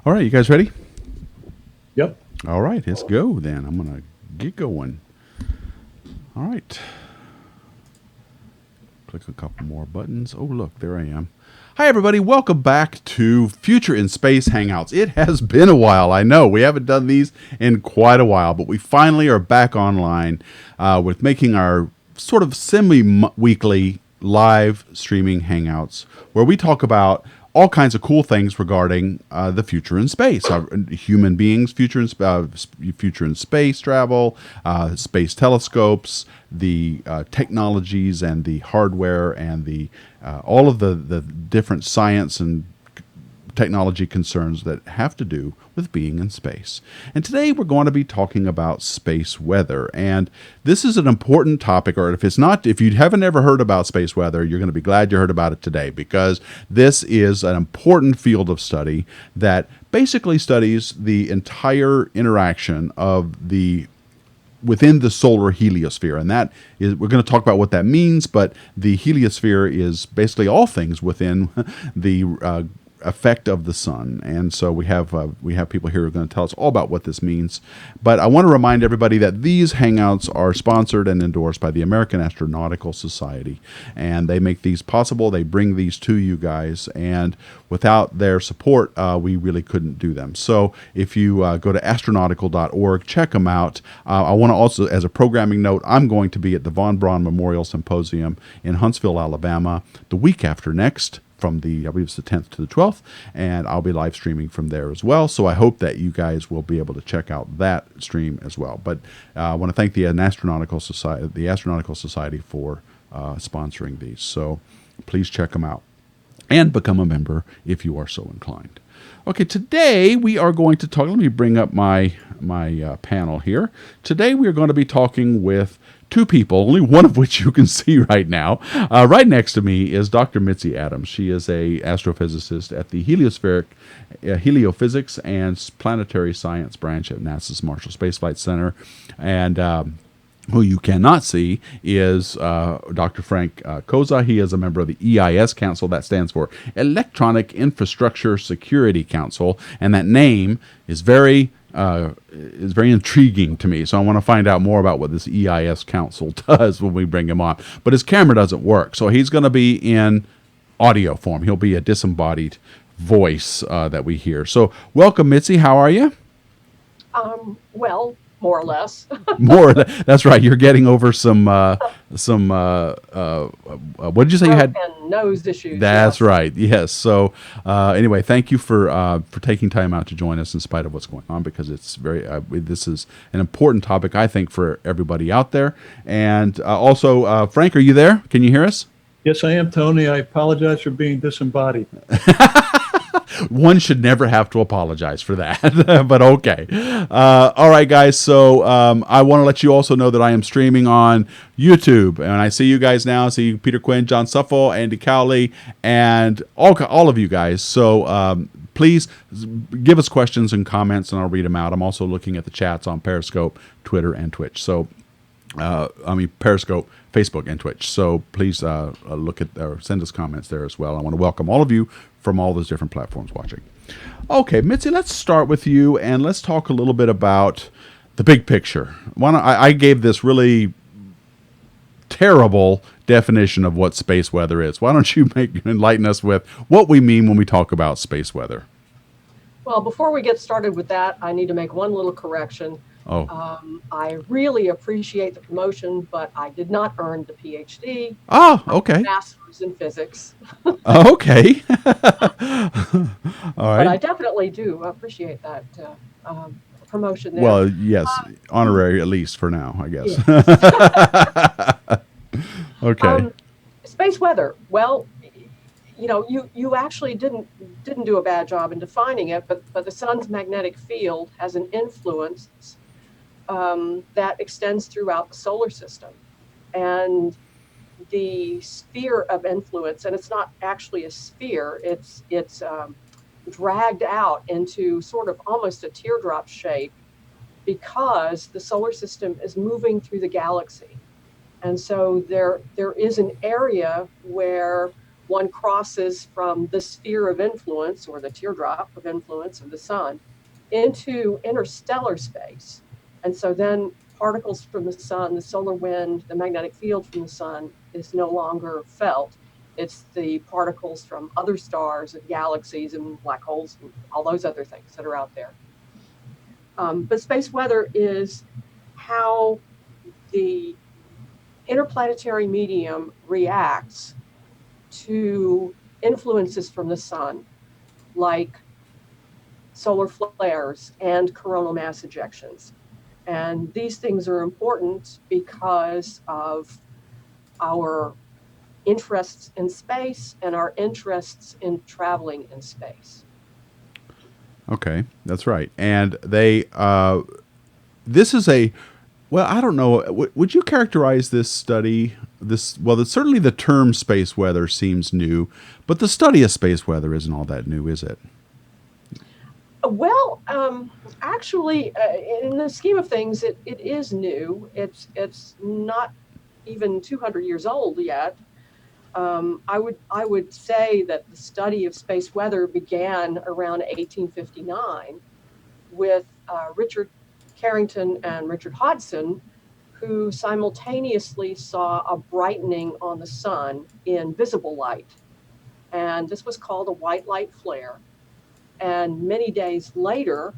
All right, you guys ready? Yep. All right, let's go then. I'm going to get going. All right. Click a couple more buttons. Oh, look, there I am. Hi, everybody. Welcome back to Future in Space Hangouts. It has been a while. I know we haven't done these in quite a while, but we finally are back online with making our sort of semi-weekly live streaming hangouts where we talk about all kinds of cool things regarding the future in space, human beings, future in space travel, space telescopes, the technologies and the hardware and the all of the different science and technology concerns that have to do with being in space. And today we're going to be talking about space weather. And this is an important topic, or if you haven't ever heard about space weather, you're going to be glad you heard about it today, because this is an important field of study that basically studies the entire interaction of within the solar heliosphere. And that is, we're going to talk about what that means, but the heliosphere is basically all things within the effect of the sun. And so we have people here who are going to tell us all about what this means. But I want to remind everybody that these hangouts are sponsored and endorsed by the American Astronautical Society, and they make these possible. They bring these to you guys, and without their support, we really couldn't do them. So if you go to astronautical.org, check them out. I want to also, as a programming note, I'm going to be at the Von Braun Memorial Symposium in Huntsville, Alabama, the week after next, from I believe it's the 10th to the 12th, and I'll be live streaming from there as well. So I hope that you guys will be able to check out that stream as well. But I want to thank the Astronautical Society for sponsoring these. So please check them out and become a member if you are so inclined. Okay, today we are going to talk. Let me bring up my panel here. Today we are going to be talking with two people, only one of which you can see right now. Right next to me is Dr. Mitzi Adams. She is a astrophysicist at the Heliophysics and Planetary Science branch at NASA's Marshall Space Flight Center. And who you cannot see is Dr. Frank Kosa. He is a member of the EIS Council. That stands for Electronic Infrastructure Security Council. And that name is very intriguing to me. So I want to find out more about what this EIS Council does when we bring him on. But his camera doesn't work, so he's going to be in audio form. He'll be a disembodied voice that we hear. So welcome, Mitzi. How are you? Well, more or less. That's right. You're getting over some what did you say you had? Nose issues. That's right. Yes. So anyway, thank you for taking time out to join us in spite of what's going on, because it's this is an important topic, I think, for everybody out there. And also, Frank, are you there? Can you hear us? Yes, I am, Tony. I apologize for being disembodied. One should never have to apologize for that, but okay. All right, guys. So I want to let you also know that I am streaming on YouTube, and I see you guys now. I see Peter Quinn, John Suffel, Andy Cowley, and all of you guys. So please give us questions and comments, and I'll read them out. I'm also looking at the chats on Periscope, Twitter, and Twitch. So Periscope, Facebook, and Twitch. So please look at or send us comments there as well. I want to welcome all of you from all those different platforms watching. Okay, Mitzi, let's start with you, and let's talk a little bit about the big picture. I gave this really terrible definition of what space weather is. Why don't you enlighten us with what we mean when we talk about space weather? Well, before we get started with that, I need to make one little correction. I really appreciate the promotion, but I did not earn the PhD. Oh, okay. Master's in physics. Okay. All right. But I definitely do appreciate that promotion there. Well, yes, honorary at least for now, I guess. Yes. Okay. Space weather. Well, you actually didn't do a bad job in defining it, but the sun's magnetic field has an influence that extends throughout the solar system. And the sphere of influence, and it's not actually a sphere, it's dragged out into sort of almost a teardrop shape, because the solar system is moving through the galaxy. And so there is an area where one crosses from the sphere of influence, or the teardrop of influence of the sun, into interstellar space. And so then particles from the sun, the solar wind, the magnetic field from the sun is no longer felt. It's the particles from other stars and galaxies and black holes and all those other things that are out there. But space weather is how the interplanetary medium reacts to influences from the sun, like solar flares and coronal mass ejections. And these things are important because of our interests in space and our interests in traveling in space. Okay, that's right. And this is well, I don't know. Would you characterize this study? Certainly the term space weather seems new, but the study of space weather isn't all that new, is it? Well, actually, in the scheme of things, it is new. It's not even 200 years old yet. I would say that the study of space weather began around 1859 with Richard Carrington and Richard Hodgson, who simultaneously saw a brightening on the sun in visible light. And this was called a white light flare. And many days later,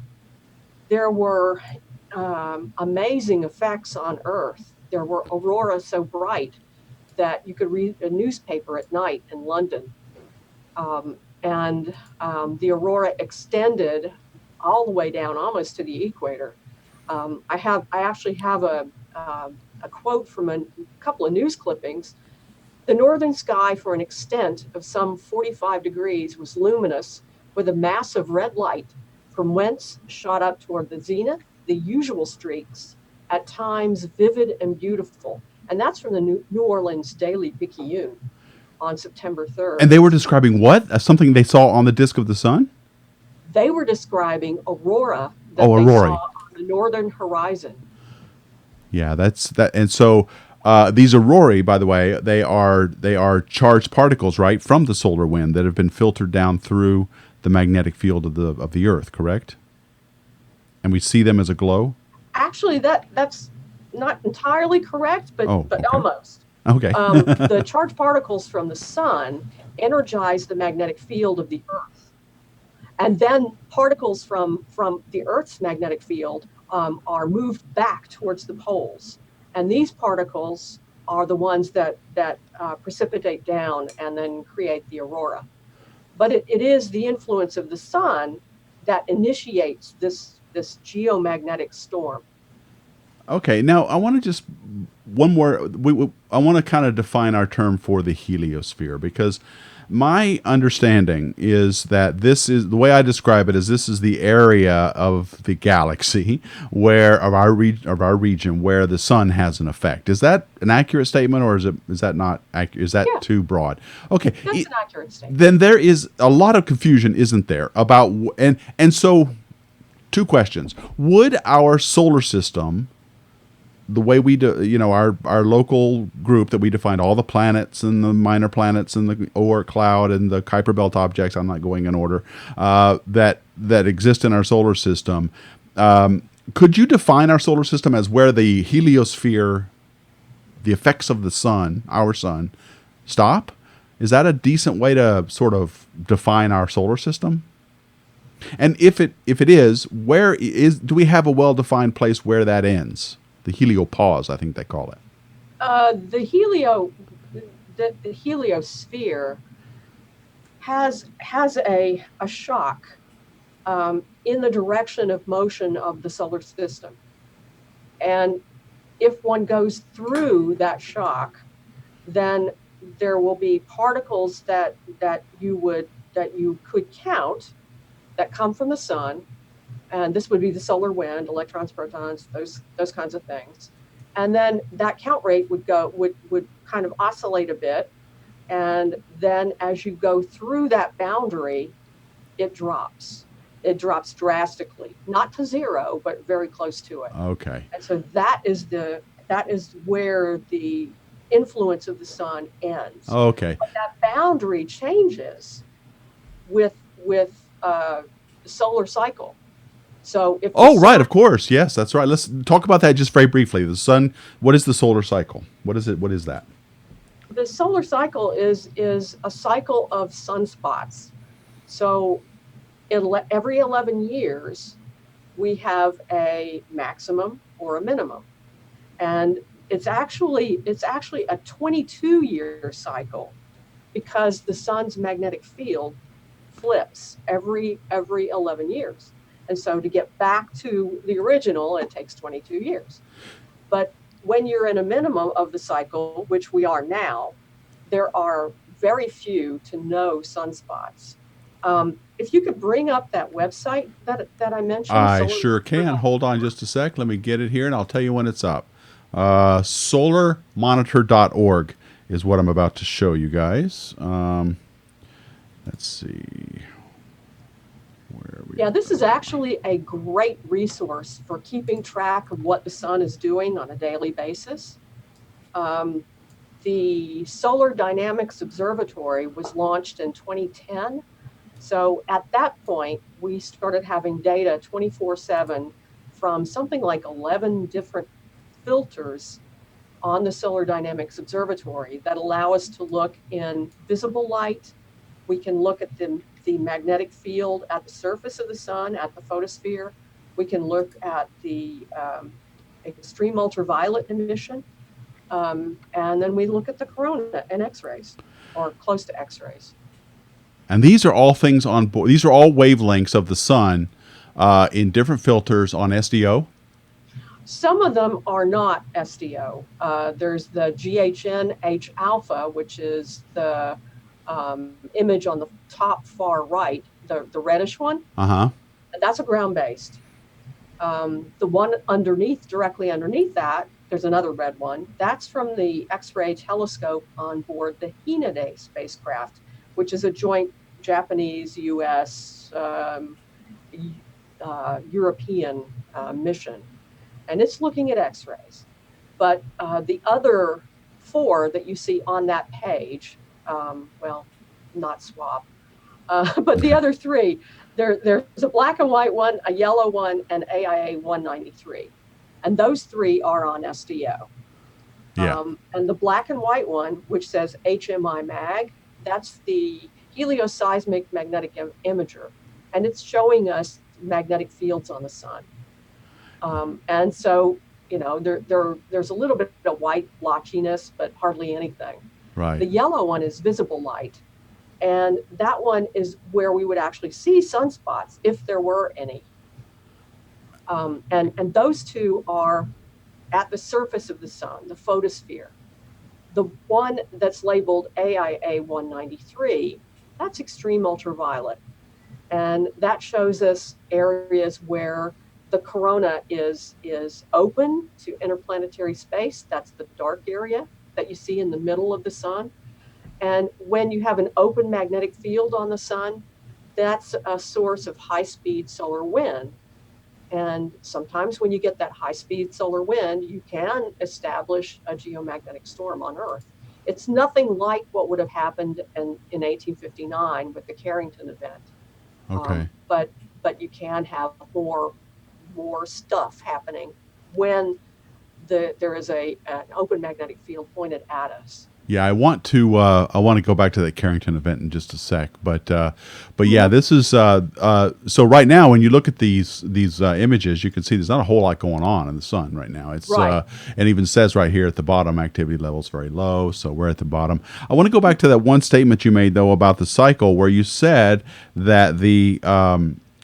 there were amazing effects on Earth. There were auroras so bright that you could read a newspaper at night in London. The aurora extended all the way down almost to the equator. I actually have a quote from a couple of news clippings. The northern sky for an extent of some 45 degrees was luminous with a mass of red light, from whence shot up toward the zenith the usual streaks, at times vivid and beautiful. And that's from the New Orleans Daily Picayune on September 3rd. And they were describing what? Something they saw on the disk of the sun? They were describing aurora that they aurora. saw on the northern horizon. Yeah, that's that. And so these aurorae, by the way, they are charged particles, right, from the solar wind that have been filtered down through the magnetic field of the Earth, correct? And we see them as a glow? Actually, that's not entirely correct, but okay. almost. Okay. The charged particles from the sun energize the magnetic field of the Earth. And then particles from the Earth's magnetic field are moved back towards the poles. And these particles are the ones that precipitate down and then create the aurora. But it is the influence of the sun that initiates this geomagnetic storm. Okay, now I want to just one more. I want to kind of define our term for the heliosphere, because my understanding is that this is the way I describe it is this is the area of the galaxy of our region where the sun has an effect. Is that an accurate statement, or is that not accurate? Is that too broad? Okay, that's an accurate statement. Then there is a lot of confusion, isn't there, about and so two questions: would our solar system, the way we do, our local group that we defined all the planets and the minor planets and the Oort cloud and the Kuiper belt objects, I'm not going in order, that exist in our solar system. Could you define our solar system as where the heliosphere, the effects of the sun, our sun, stop? Is that a decent way to sort of define our solar system? And if it is, do we have a well-defined place where that ends? The heliopause, I think they call it. The heliosphere has a shock in the direction of motion of the solar system. And if one goes through that shock, then there will be particles that you could count that come from the sun. And this would be the solar wind, electrons, protons, those kinds of things. And then that count rate would kind of oscillate a bit. And then as you go through that boundary, it drops. It drops drastically, not to zero, but very close to it. Okay. And so that is where the influence of the sun ends. Okay. But that boundary changes with the solar cycle. So if the Oh, right, sun, of course. Yes, that's right. Let's talk about that just very briefly. The sun, what is the solar cycle? What is it? What is that? the solar cycle is a cycle of sunspots. So every 11 years, we have a maximum or a minimum. And it's actually a 22-year cycle because the sun's magnetic field flips every 11 years. And so to get back to the original, it takes 22 years. But when you're in a minimum of the cycle, which we are now, there are very few to no sunspots. If you could bring up that website that I mentioned. I sure can. Hold on just a sec. Let me get it here, and I'll tell you when it's up. Solarmonitor.org is what I'm about to show you guys. Let's see. Where are we? Yeah, this is actually a great resource for keeping track of what the sun is doing on a daily basis. The Solar Dynamics Observatory was launched in 2010. So at that point, we started having data 24/7 from something like 11 different filters on the Solar Dynamics Observatory that allow us to look in visible light. We can look at the magnetic field at the surface of the sun, at the photosphere. We can look at the extreme ultraviolet emission. And then we look at the corona and X-rays, or close to X-rays. And these are all things on board. These are all wavelengths of the sun in different filters on SDO. Some of them are not SDO. There's the GHN H alpha, which is the image on the top far right, the reddish one. Uh-huh. And that's a ground-based. The one underneath, directly underneath that, there's another red one. That's from the X-ray telescope on board the Hinode spacecraft, which is a joint Japanese-U.S. European mission. And it's looking at X-rays. But the other four that you see on that page, well, not swap, but the other three, there's a black and white one, a yellow one, and AIA 193. And those three are on SDO. Yeah. And the black and white one, which says HMI mag, that's the helioseismic magnetic imager. And it's showing us magnetic fields on the sun. And so, you know, there's a little bit of white blotchiness, but hardly anything. Right. The yellow one is visible light. And that one is where we would actually see sunspots if there were any. And those two are at the surface of the sun, the photosphere. The one that's labeled AIA 193, that's extreme ultraviolet. And that shows us areas where the corona is open to interplanetary space. That's the dark area that you see in the middle of the sun. And when you have an open magnetic field on the sun, that's a source of high-speed solar wind. And sometimes when you get that high-speed solar wind, you can establish a geomagnetic storm on Earth. It's nothing like what would have happened in 1859 with the Carrington event. Okay. But you can have more stuff happening when there is an open magnetic field pointed at us. Yeah, I want to go back to that Carrington event in just a sec, but yeah, this is so right now when you look at these images, you can see there's not a whole lot going on in the sun right now. It's right. And even says right here at the bottom, activity level is very low, so we're at the bottom. I want to go back to that one statement you made though about the cycle, where you said that the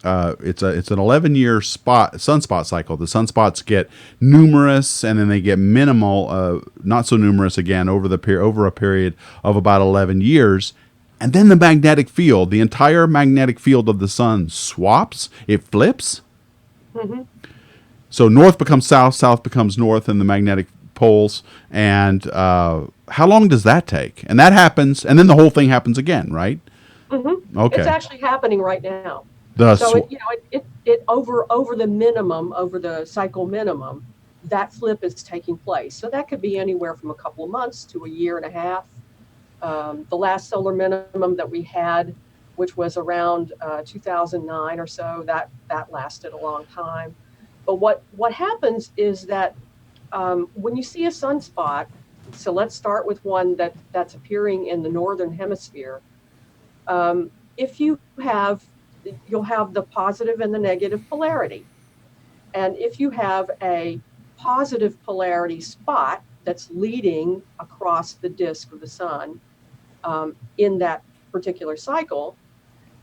it's an 11-year sunspot cycle. The sunspots get numerous, and then they get minimal, not so numerous again over a period of about 11 years, and then the magnetic field, the entire magnetic field of the sun swaps. It flips. Mm-hmm. So north becomes south, south becomes north, in the magnetic poles. And how long does that take? And that happens, and then the whole thing happens again, right? Mm-hmm. Okay. It's actually happening right now. So it over the minimum, over the cycle minimum, that flip is taking place. So that could be anywhere from a couple of months to a year and a half. The last solar minimum that we had, which was around 2009 or so, that lasted a long time. But what happens is that when you see a sunspot, so let's start with one that's appearing in the northern hemisphere. If you'll have the positive and the negative polarity. And if you have a positive polarity spot that's leading across the disk of the sun in that particular cycle,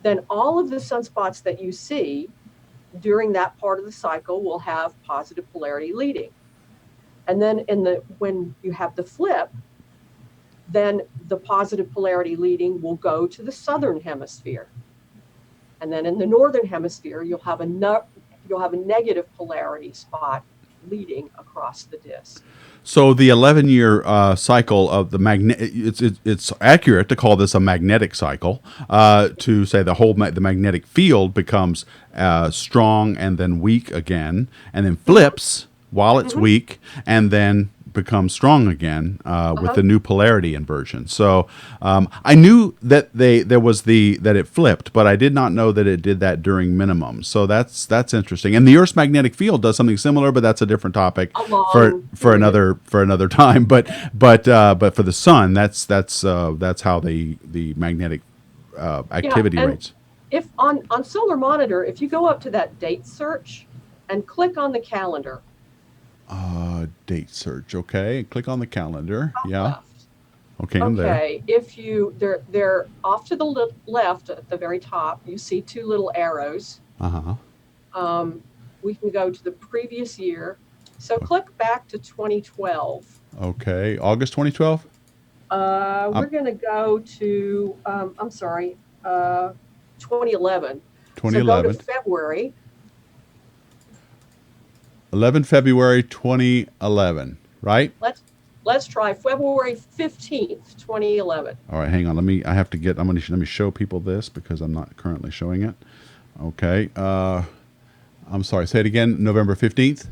then all of the sunspots that you see during that part of the cycle will have positive polarity leading. And then when you have the flip, then the positive polarity leading will go to the southern hemisphere. And then in the northern hemisphere, you'll have a negative polarity spot leading across the disk. So the 11-year cycle of the it's accurate to call this a magnetic cycle, to say the magnetic field becomes strong and then weak again, and then flips while it's weak, and then becomes strong again with the new polarity inversion. So I knew that that it flipped, but I did not know that it did that during minimum. So that's interesting. And the Earth's magnetic field does something similar, but that's a different topic for another time. But for the sun, that's how the magnetic activity rates. If on Solar Monitor, if you go up to that date search and click on the calendar. Date search. Okay, click on the calendar. Yeah. Left. Okay, I'm there. Okay, if they're off to the left at the very top, you see two little arrows. We can go to the previous year. So click back to 2012. Okay, August 2012. We're going to go to 2011. 2011. So go to February. 11 February 2011, right? Let's try February 15th, 2011. All right, hang on. Let me show people this because I'm not currently showing it. Okay. I'm sorry. Say it again. November 15th?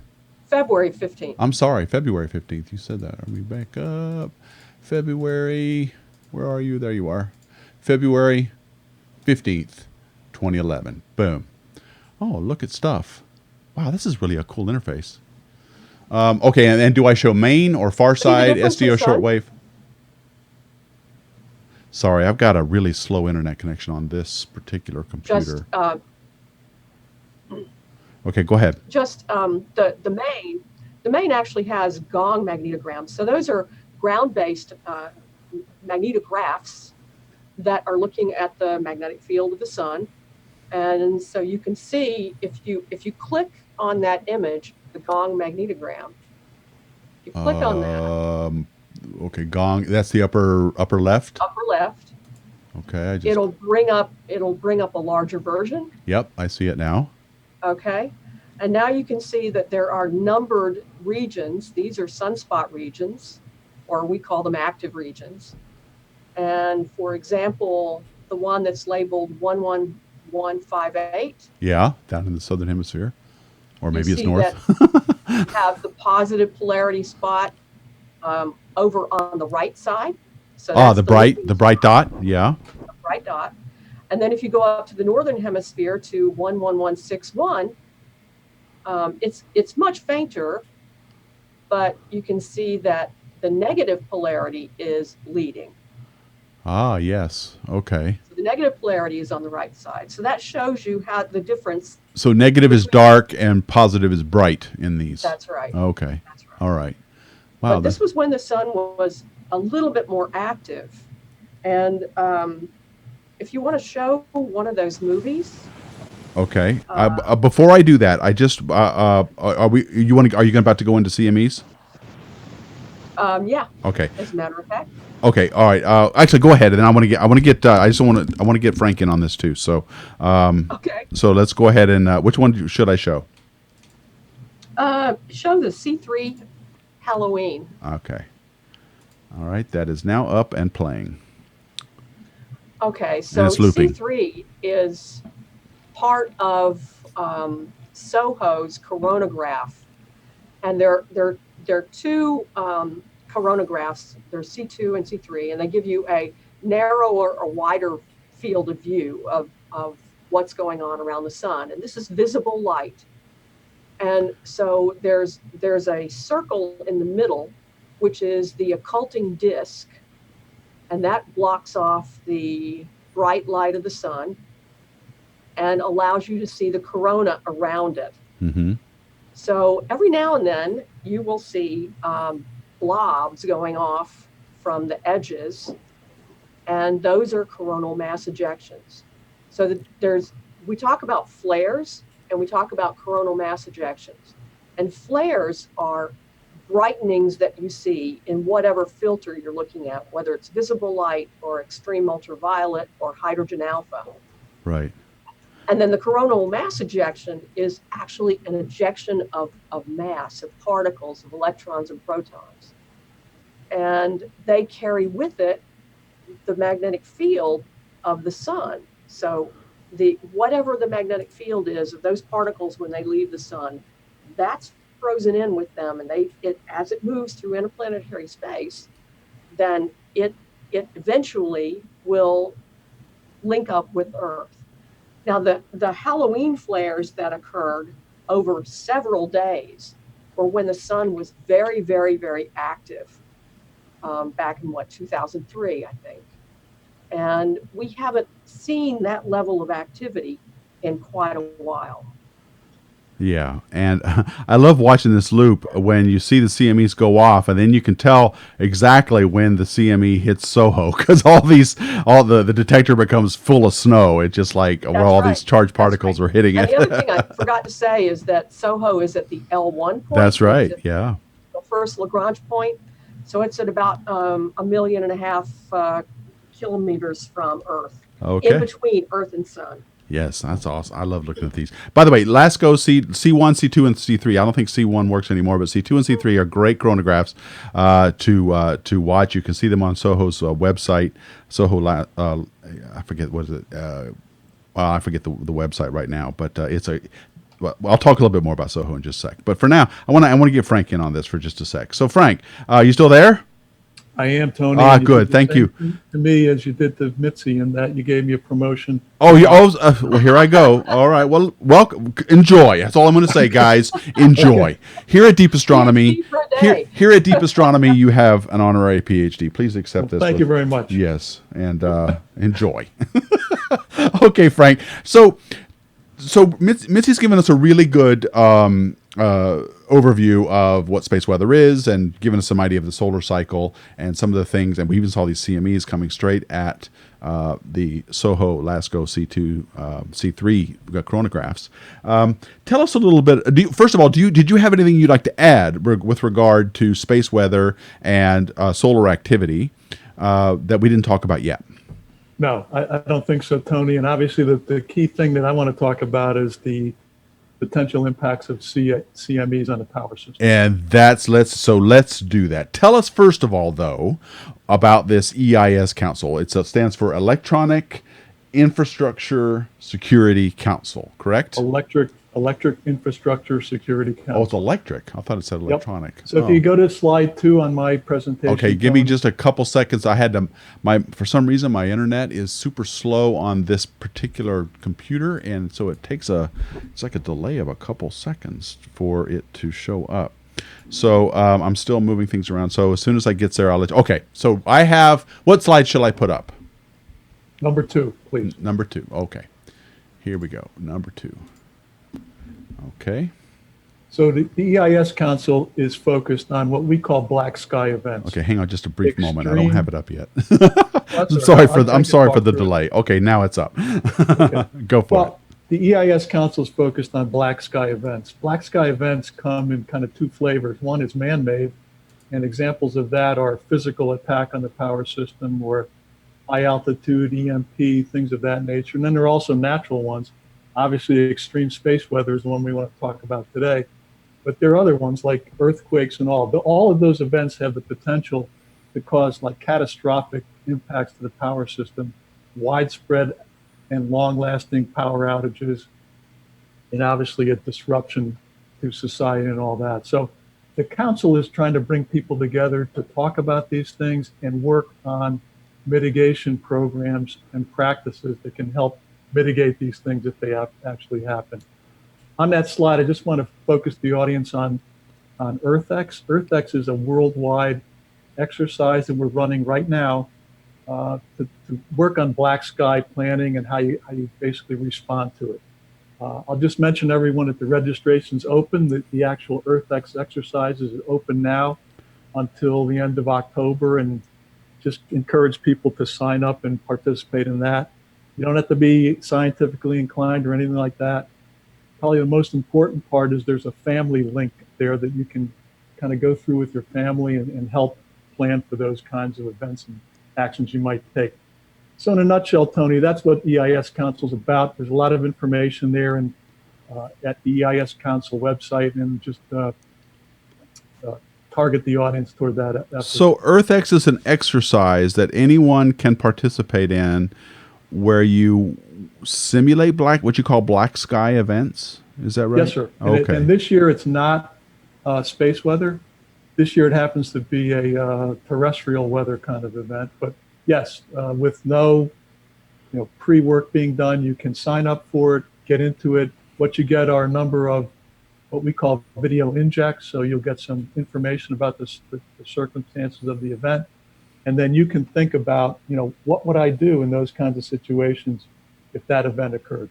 February 15th. I'm sorry. February 15th. You said that. Let me back up. February. Where are you? There you are. February 15th, 2011. Boom. Oh, look at stuff. Wow, this is really a cool interface. Okay, and do I show main or far side, SDO shortwave? Sorry, I've got a really slow internet connection on this particular computer. Okay, go ahead. The main actually has gong magnetograms. So those are ground-based magnetographs that are looking at the magnetic field of the sun. And so you can see if you click on that image, the gong magnetogram. If you click on that. Okay, gong. That's the upper left. Upper left. Okay, it'll bring up a larger version. Yep, I see it now. Okay, and now you can see that there are numbered regions. These are sunspot regions, or we call them active regions. And for example, the one that's labeled 11158. Yeah, down in the southern hemisphere. Or maybe it's north. You have the positive polarity spot over on the right side. So the bright dot. Yeah. The bright dot. And then if you go up to the northern hemisphere to 11161, it's much fainter, but you can see that the negative polarity is leading. Ah, yes. Okay. So the negative polarity is on the right side. So that shows you how the difference. So negative is dark and positive is bright in these. That's right. Okay. That's right. All right. Wow. But this was when the sun was a little bit more active. And if you want to show one of those movies. Okay. Before I do that, I just are you about to go into CMEs? Yeah. Okay. As a matter of fact. Okay. All right. Actually, go ahead, and I want to get Frank in on this too. So. Okay. So let's go ahead and which one should I show? Show the C3 Halloween. Okay. All right. That is now up and playing. Okay. So C3 is part of SOHO's Coronagraph. And they're two coronagraphs. There's C2 and C3, and they give you a narrower or wider field of view of what's going on around the sun. And this is visible light. And so there's a circle in the middle, which is the occulting disk, and that blocks off the bright light of the sun and allows you to see the corona around it. Mm-hmm. So every now and then you will see blobs going off from the edges, and those are coronal mass ejections. So we talk about flares and we talk about coronal mass ejections. And flares are brightenings that you see in whatever filter you're looking at, whether it's visible light or extreme ultraviolet or hydrogen alpha. Right. And then the coronal mass ejection is actually an ejection of mass, of particles, of electrons and protons. And they carry with it the magnetic field of the sun. So whatever the magnetic field is of those particles when they leave the sun, that's frozen in with them. And as it moves through interplanetary space, then it eventually will link up with Earth. Now, the Halloween flares that occurred over several days were when the sun was very, very, very active, back in 2003, I think. And we haven't seen that level of activity in quite a while. Yeah, and I love watching this loop when you see the CMEs go off, and then you can tell exactly when the CME hits SOHO, because all the detector becomes full of snow. It's just like where all these charged particles are hitting it. And the other thing I forgot to say is that SOHO is at the L1 point. That's right. Yeah. The first Lagrange point, so it's at about 1.5 million kilometers from Earth. Okay. In between Earth and Sun. Yes, that's awesome. I love looking at these. By the way, LASCO C1, C2, and C3. I don't think C1 works anymore, but C2 and C3 are great chronographs to watch. You can see them on SOHO's website. SOHO, I forget what is it. I forget the website right now, but it's a. Well, I'll talk a little bit more about SOHO in just a sec. But for now, I want to get Frank in on this for just a sec. So, Frank, you still there? I am, Tony. Good. Thank you. To me, as you did to Mitzi, in that you gave me a promotion. Oh, well, here I go. All right. Well, welcome. Enjoy. That's all I'm going to say, guys. Enjoy. Okay. Here at Deep Astronomy, here at Deep Astronomy, you have an honorary PhD. Please accept this. Thank you very much. Yes, and enjoy. Okay, Frank. So Mitzi's given us a really good overview of what space weather is, and given us some idea of the solar cycle and some of the things. And we even saw these CMEs coming straight at the SOHO, LASCO, C2, C3 chronographs. Tell us a little bit. First of all, did you have anything you'd like to add with regard to space weather and solar activity that we didn't talk about yet? No, I don't think so, Tony. And obviously, the key thing that I want to talk about is the potential impacts of CMEs on the power system. And let's do that. Tell us first of all, though, about this EIS Council. It stands for Electronic Infrastructure Security Council, correct? Electric Infrastructure Security Council. Oh, it's electric. I thought it said electronic. Yep. So if you go to slide 2 on my presentation. Okay, give me just a couple seconds. I had to, for some reason, my internet is super slow on this particular computer, and so it's like a delay of a couple seconds for it to show up. So I'm still moving things around. So as soon as I get there, I'll let you. Okay, so what slide shall I put up? Number 2, please. Number 2, okay. Here we go, number 2. Okay. So the EIS Council is focused on what we call black sky events. Okay, hang on just a brief moment. I don't have it up yet. I'm sorry for the delay. Okay, now it's up. Okay. Go for it. The EIS Council is focused on black sky events. Black sky events come in kind of 2 flavors. One is man-made, and examples of that are physical attack on the power system or high altitude EMP, things of that nature. And then there are also natural ones. Obviously, extreme space weather is the one we want to talk about today. But there are other ones like earthquakes and all. All of those events have the potential to cause like catastrophic impacts to the power system, widespread and long-lasting power outages, and obviously a disruption to society and all that. So the council is trying to bring people together to talk about these things and work on mitigation programs and practices that can help mitigate these things if they actually happen. On that slide, I just want to focus the audience on EarthX. EarthX is a worldwide exercise that we're running right now to work on black sky planning and how you basically respond to it. I'll just mention everyone that the registration's open. The actual EarthX exercise is open now until the end of October, and just encourage people to sign up and participate in that. You don't have to be scientifically inclined or anything like that. Probably the most important part is there's a family link there that you can kind of go through with your family and help plan for those kinds of events and actions you might take. So in a nutshell, Tony, that's what EIS Council is about. There's a lot of information there and at the EIS Council website, and just target the audience toward that effort. So EarthX is an exercise that anyone can participate in where you simulate what you call black sky events. Is that right? Yes, sir. Okay. And this year it's not space weather. This year it happens to be a terrestrial weather kind of event. But yes, with no pre-work being done, you can sign up for it, get into it. What you get are a number of what we call video injects. So you'll get some information about the circumstances of the event. And then you can think about, what would I do in those kinds of situations if that event occurred?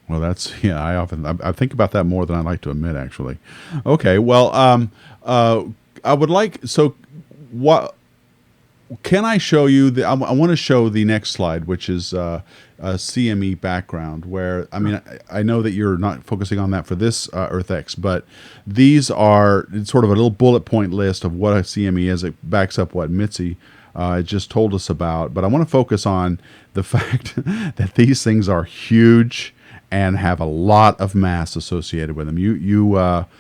Well, I think about that more than I like to admit, actually. Okay. Well, I would like, so what, can I show you I want to show the next slide, which is a CME background, where, I know that you're not focusing on that for this EarthX, but these are sort of a little bullet point list of what a CME is. It backs up what Mitzi just told us about, but I want to focus on the fact that these things are huge and have a lot of mass associated with them. You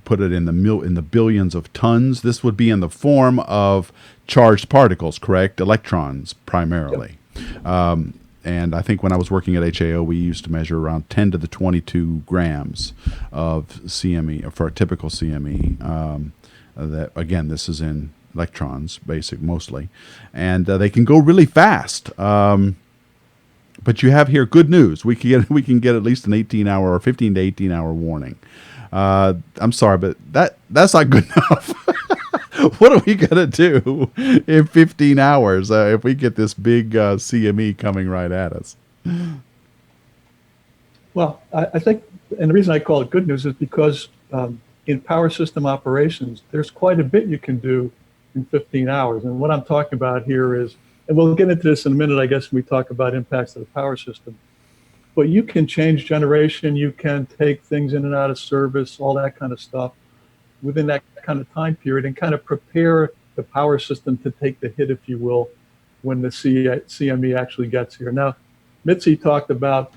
put it in the billions of tons. This would be in the form of charged particles, correct? Electrons primarily. Yep. And I think when I was working at HAO, we used to measure around 10 to the 22 grams of CME for a typical CME. That again, this is in electrons, basic mostly, and they can go really fast. But you have here good news. We can get at least an 18-hour or 15 to 18-hour warning. I'm sorry, but that's not good enough. What are we gonna do in 15 hours if we get this big CME coming right at us? Well, I think, and the reason I call it good news is because in power system operations, there's quite a bit you can do in 15 hours. And what I'm talking about here is, and we'll get into this in a minute, I guess, when we talk about impacts of the power system. But you can change generation, you can take things in and out of service, all that kind of stuff within that kind of time period, and kind of prepare the power system to take the hit, if you will, when the CME actually gets here. Now, Mitzi talked about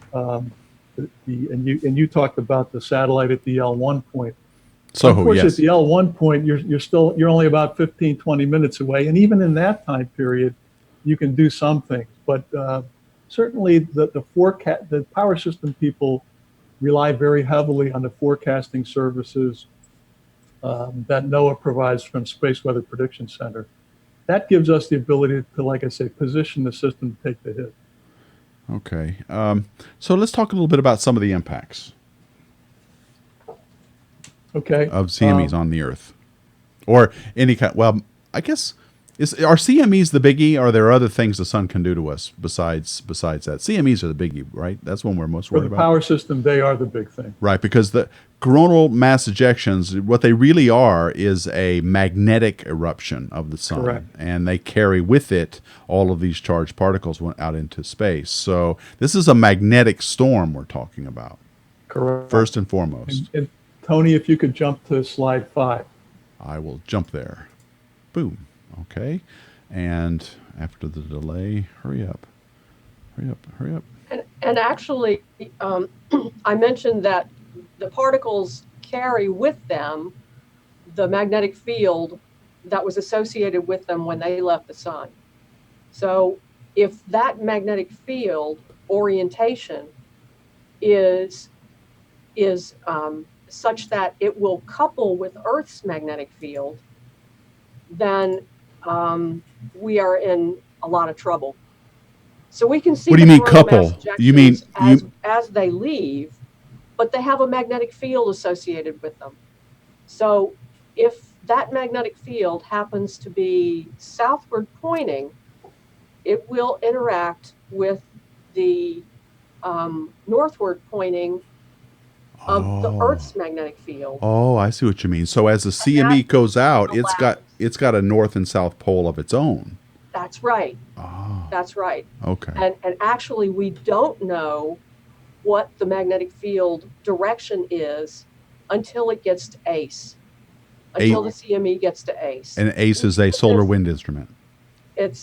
you talked about the satellite at the L1 point. So, of course, yes, at the L1 point, you're only about 15, 20 minutes away, and even in that time period, you can do some things. But certainly, the power system people rely very heavily on the forecasting services that NOAA provides from Space Weather Prediction Center. That gives us the ability to, like I say, position the system to take the hit. Okay. So let's talk a little bit about some of the impacts. Okay. Of CMEs on the Earth, or any kind. Well, I guess are CMEs the biggie? Or are there other things the sun can do to us besides that? CMEs are the biggie, right? That's one we're most worried about. For the power system, they are the big thing, right? Because the coronal mass ejections, what they really are, is a magnetic eruption of the sun. Correct. And they carry with it all of these charged particles out into space. So this is a magnetic storm we're talking about. Correct. First and foremost. And Tony, if you could jump to slide 5. I will jump there. Boom. Okay. And after the delay, hurry up. And actually, I mentioned that the particles carry with them the magnetic field that was associated with them when they left the sun. So if that magnetic field orientation is such that it will couple with Earth's magnetic field, then we are in a lot of trouble. So we can see What do the you mean coronal mass couple? You mean ejections as they leave, but they have a magnetic field associated with them. So if that magnetic field happens to be southward pointing, it will interact with the northward pointing of the Earth's magnetic field. Oh, I see what you mean. So as the CME goes out, it's got a north and south pole of its own. That's right. Oh, That's right. okay. And actually, we don't know what the magnetic field direction is until it gets to ACE, until the CME gets to ACE. And ACE is a solar wind instrument. And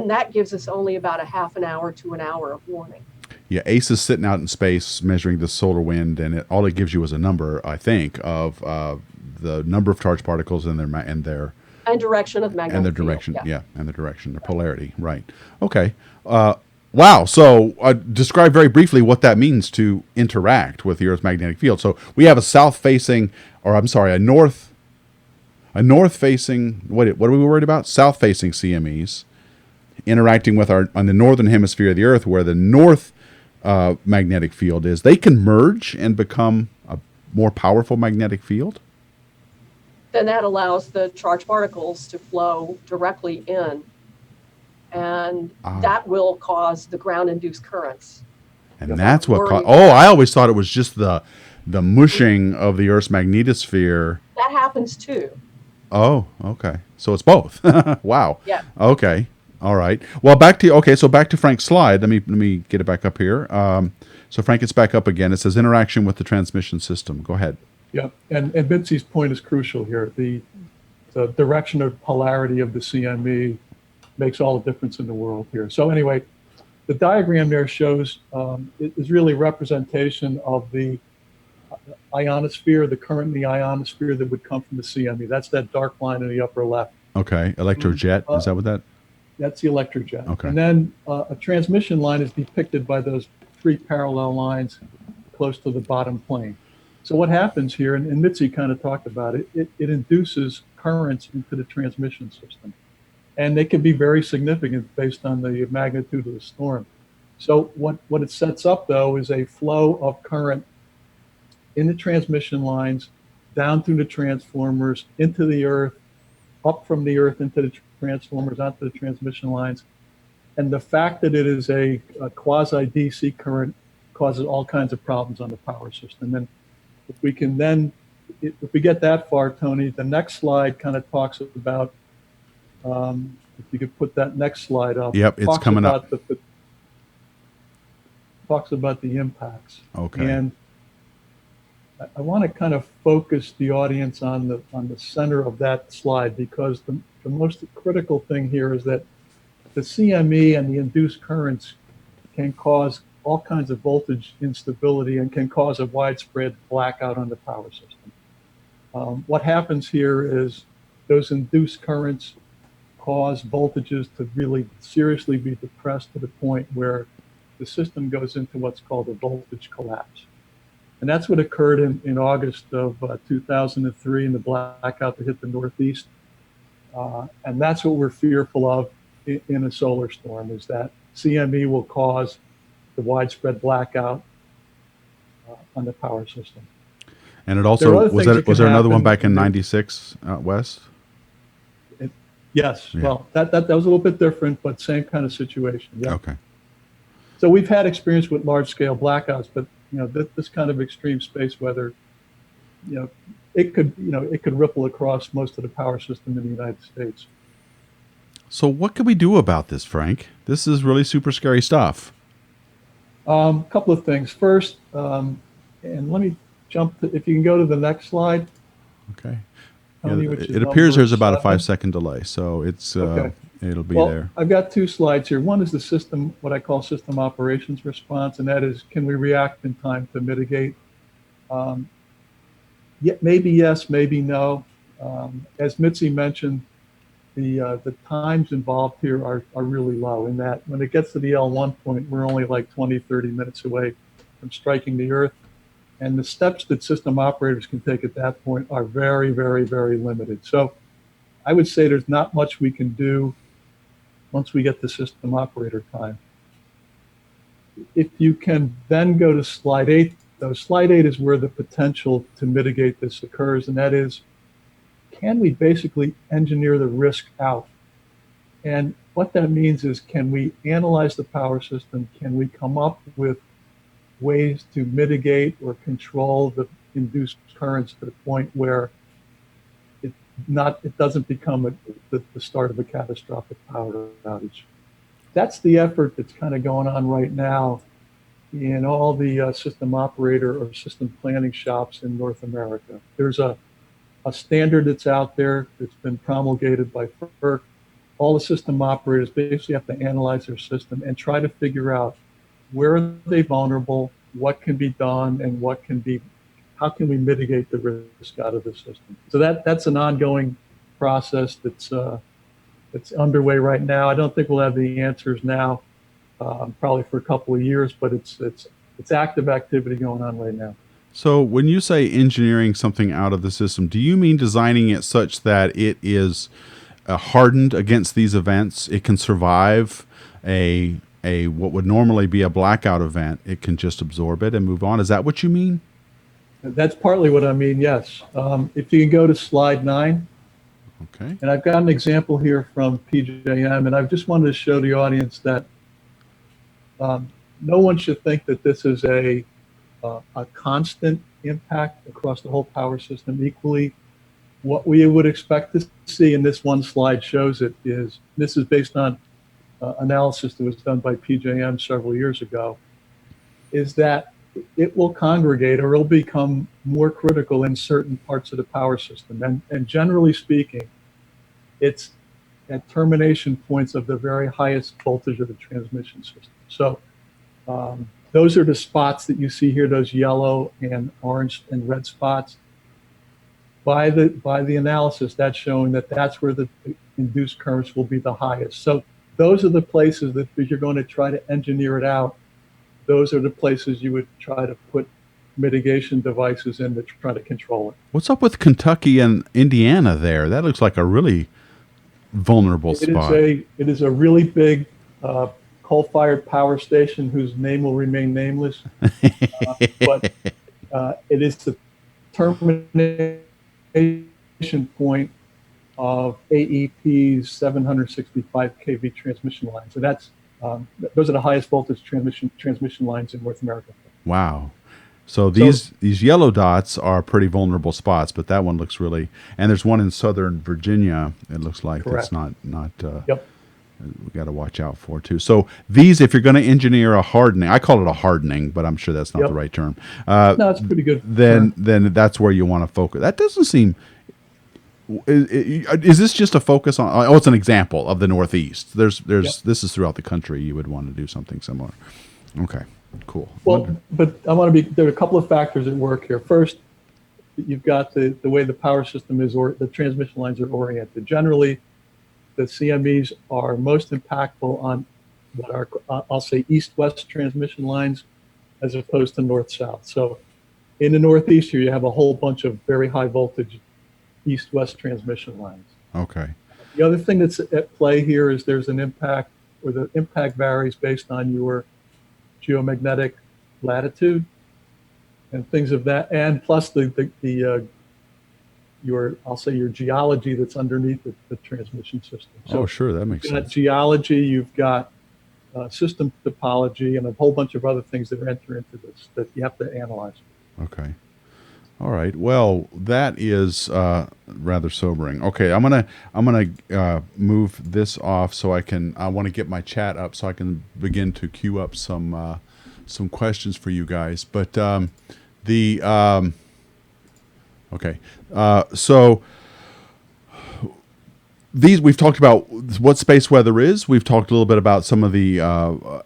that gives us only about a half an hour to an hour of warning. Yeah, ACE is sitting out in space measuring the solar wind, and all it gives you is a number, I think, of the number of charged particles and direction of magnetic and their field, direction, and their direction, their polarity, right? Okay. Wow. So describe very briefly what that means to interact with the Earth's magnetic field. So we have a north-facing. What are we worried about? South-facing CMEs interacting with on the northern hemisphere of the Earth, where the north magnetic field is. They can merge and become a more powerful magnetic field. Then that allows the charged particles to flow directly in, and that will cause the ground-induced currents. And that's what caused. Oh, I always thought it was just the mushing of the Earth's magnetosphere. That happens too. Oh, okay. So it's both. Wow. Yeah. Okay. All right. Well, back to Frank's slide. Let me get it back up here. So Frank, it's back up again. It says interaction with the transmission system. Go ahead. Yeah, and Mitzi's point is crucial here. The direction of polarity of the CME makes all the difference in the world here. So anyway, the diagram there shows is really representation of the ionosphere, the current in the ionosphere that would come from the CME. That's that dark line in the upper left. Okay, electrojet. Is that what that? That's the electrojet. Okay. And then a transmission line is depicted by those three parallel lines close to the bottom plane. So what happens here, and Mitzi kind of talked about it, it induces currents into the transmission system. And they can be very significant based on the magnitude of the storm. So what it sets up, though, is a flow of current in the transmission lines, down through the transformers, into the Earth, up from the Earth into the transformers, onto the transmission lines. And the fact that it is a quasi-DC current causes all kinds of problems on the power system. And if we get that far, Tony, the next slide kind of talks about, if you could put that next slide up. Yep, it's coming up. Talks about the impacts. Okay. And I want to kind of focus the audience on the center of that slide, because the most critical thing here is that the CME and the induced currents can cause all kinds of voltage instability and can cause a widespread blackout on the power system. What happens here is those induced currents cause voltages to really seriously be depressed to the point where the system goes into what's called a voltage collapse. And that's what occurred in August of 2003 in the blackout that hit the Northeast. And that's what we're fearful of in a solar storm, is that CME will cause the widespread blackout on the power system. And it also was there another one back in '96 out west? Yes. Yeah. Well, that was a little bit different, but same kind of situation. Yeah. Okay. So we've had experience with large-scale blackouts, but this kind of extreme space weather, it could ripple across most of the power system in the United States. So what can we do about this, Frank? This is really super scary stuff. A couple of things. First, and let me jump to, if you can go to the next slide. Okay. Yeah, it appears there's about a 5-second delay, so it's okay. It'll be there. I've got two slides here. One is the system, what I call system operations response, and that is, can we react in time to mitigate? Maybe yes, maybe no. As Mitzi mentioned, the times involved here are really low, in that when it gets to the L1 point, we're only like 20, 30 minutes away from striking the Earth. And the steps that system operators can take at that point are very, very, very limited. So I would say there's not much we can do once we get the system operator time. If you can then go to slide 8, though, slide 8 is where the potential to mitigate this occurs, and that is, can we basically engineer the risk out? And what that means is, can we analyze the power system? Can we come up with ways to mitigate or control the induced currents to the point where it doesn't become the start of a catastrophic power outage? That's the effort that's kind of going on right now in all the system operator or system planning shops in North America. There's a standard that's out there that's been promulgated by FERC. All the system operators basically have to analyze their system and try to figure out where are they vulnerable, what can be done, and how can we mitigate the risk out of the system. So that's an ongoing process that's underway right now. I don't think we'll have the answers now, probably for a couple of years, but it's active activity going on right now. So when you say engineering something out of the system, do you mean designing it such that it is hardened against these events? It can survive a what would normally be a blackout event. It can just absorb it and move on. Is that what you mean? That's partly what I mean, yes. If you can go to slide 9. Okay. And I've got an example here from PJM, and I just wanted to show the audience that no one should think that this is a constant impact across the whole power system equally. What we would expect to see, and this one slide shows it, is this is based on analysis that was done by PJM several years ago, is that it will congregate or it'll become more critical in certain parts of the power system. And generally speaking, it's at termination points of the very highest voltage of the transmission system. So those are the spots that you see here, those yellow and orange and red spots. By the analysis, that's showing that that's where the induced currents will be the highest. So those are the places that if you're going to try to engineer it out, those are the places you would try to put mitigation devices in to try to control it. What's up with Kentucky and Indiana there? That looks like a really vulnerable spot. It is a really big coal-fired power station whose name will remain nameless. But it is the termination point of AEP's 765 kV transmission line. So that's those are the highest voltage transmission lines in North America. Wow. So these yellow dots are pretty vulnerable spots, but that one looks really, and there's one in Southern Virginia, it looks like. Correct. That's not Yep. we got to watch out for too. So these, if you're going to engineer a hardening, I call it a hardening, but I'm sure that's not the right term. No, it's pretty good. Then that's where you want to focus. That doesn't seem. Is this just a focus on? Oh, it's an example of the Northeast. There's this is throughout the country. You would want to do something similar. Okay, cool. Well, but I want to be. There are a couple of factors at work here. First, you've got the way the power system is, or the transmission lines are oriented. Generally, the CMEs are most impactful on what are, I'll say, east-west transmission lines as opposed to north-south. So in the Northeast here, you have a whole bunch of very high voltage east-west transmission lines. Okay. The other thing that's at play here is there's an impact, or the impact varies based on your geomagnetic latitude and things of that, and plus I'll say your geology that's underneath the transmission system. So sure, that makes sense. Geology, you've got system topology, and a whole bunch of other things that enter into this that you have to analyze. Okay. All right. Well, that is rather sobering. Okay, I'm gonna move this off so I want to get my chat up so I can begin to queue up some questions for you guys. But okay. So these, we've talked about what space weather is. We've talked a little bit about some of the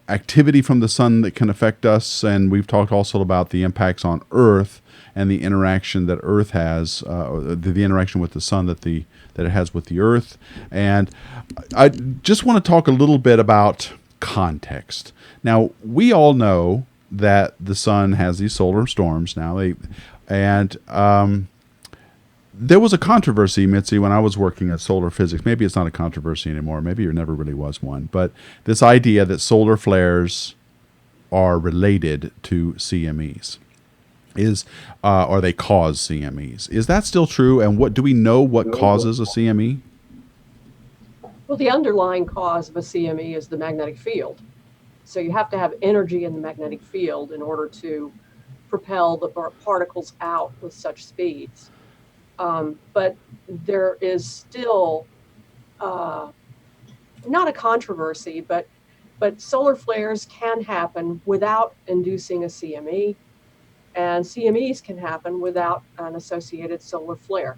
activity from the sun that can affect us, and we've talked also about the impacts on Earth and the interaction that Earth has, the interaction with the sun that it has with the Earth. And I just want to talk a little bit about context. Now, we all know that the sun has these solar storms now. There was a controversy, Mitzi, when I was working at solar physics. Maybe it's not a controversy anymore. Maybe there never really was one. But this idea that solar flares are related to CMEs or they cause CMEs. Is that still true? And what do we know what causes a CME? Well, the underlying cause of a CME is the magnetic field. So you have to have energy in the magnetic field in order to propel the particles out with such speeds. But there is still not a controversy, but solar flares can happen without inducing a CME, and CMEs can happen without an associated solar flare.